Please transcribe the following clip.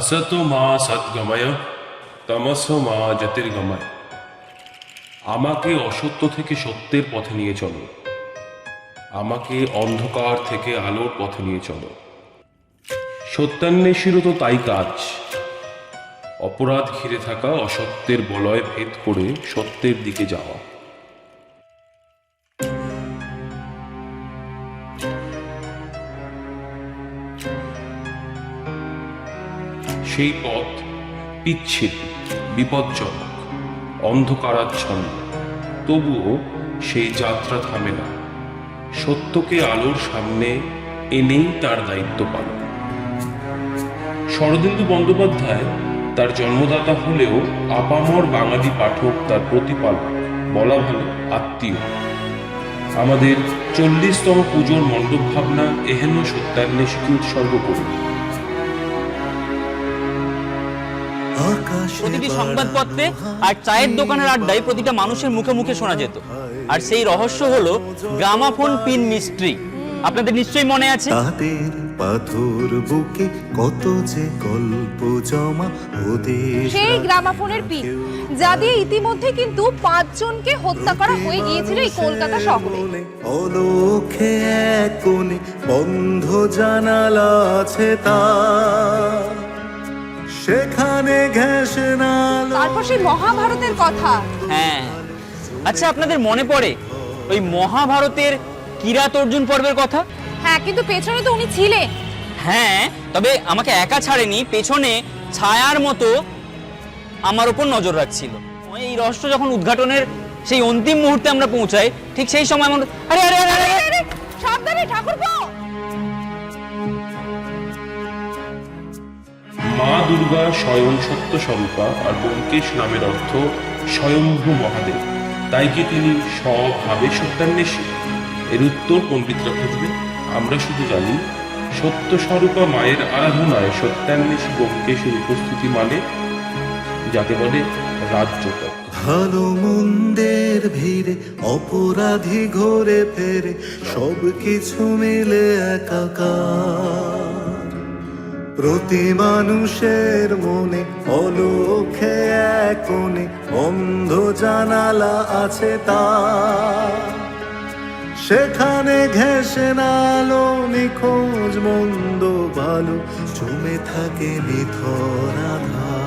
असतो मा সদ্গময় তমসো মা জ্যোতির্গময়। আমাকে অসত্য থেকে সত্যের পথে নিয়ে চলো, আমাকে অন্ধকার থেকে আলোর পথে নিয়ে চলো। সত্যান্বেষীরও তো তাই কাজ, অপরাধ ঘিরে থাকা অসত্যের বলয় ভেদ করে সত্যের দিকে যাওয়া। সেই পথ পিচ্ছিল, বিপজ্জনক, অন্ধকারাচ্ছন্ন, তবুও সেই যাত্রা থামে না। সত্যকে আলোর সামনে এনেই তার দায়িত্ব পালন। শরদিন্দু বন্দ্যোপাধ্যায় তার জন্মদাতা হলেও আপামর বাঙালি পাঠক তার প্রতিপালক, বলা ভালো আত্মীয়। আমাদের 40তম পুজোর মণ্ডপ ভাবনা এহেন সত্যান্বেষীকে উৎসর্গ করি। প্রতিটি সংবাদপত্রে আর চায়ের দোকানের আড্ডায় প্রতিটা মানুষের মুখে মুখে শোনা যেত, আর সেই রহস্য হলো গ্রামাফোন পিন মিস্ট্রি। আপনাদের নিশ্চয়ই মনে আছে। তাদের পাথর বুকে কত যে গল্প জমা ওদের, সেই গ্রামাফোনের পিন যা দিয়ে ইতিমধ্যে কিন্তু 5 জনকে হত্যা করা হয়ে গিয়েছিল এই কলকাতা শহরে। অলৌখে এক কোণে বন্ধ জানালা আছে তার, সেখানে ঘেঁষে না। তারপর সেই মহাভারতের কথা। হ্যাঁ, আচ্ছা আপনাদের মনে পড়ে ওই মহাভারতের কিরাত অর্জুন পর্বের কথা? হ্যাঁ, কিন্তু পেছনে তো উনি ছিলেন। হ্যাঁ, তবে আমাকে একা ছাড়েনি, পেছনে ছায়ার মতো আমার উপর নজর রাখছিল। এই রহস্য যখন উদ্ঘাটনের সেই অন্তিম মুহূর্তে আমরা পৌঁছাই, ঠিক সেই সময় আমার আরে আরে আরে আরে আরে, সাবধানে ঠাকুরপো। মা দুর্গা স্বয়ং সত্য স্বরূপা, আর ব্যোমকেশ নামের অর্থ স্বয়ম্ভু মহাদেব। তাই কি তিনি স্বভাবে সত্যান্বেষী? এর উত্তর পণ্ডিতরা খুঁজবে। আমরা শুধু জানি সত্য স্বরূপা মায়ের আরাধনায় সত্যান্বেষী ব্যোমকেশের উপস্থিতি, মানে যাকে বলে রাজ্যতক। ভালো মন্দের ভিড়ে অপরাধী ঘুরে ফেরে, সব কিছু মিলে একাকার। প্রতি মানুষের মনে অলৌখে এক কোণে বন্ধ জানালা আছে তার, সেখানে ঘেঁষে নালো নিখোঁজ মন্দ ভালো, জমে থাকে নিথর আধার।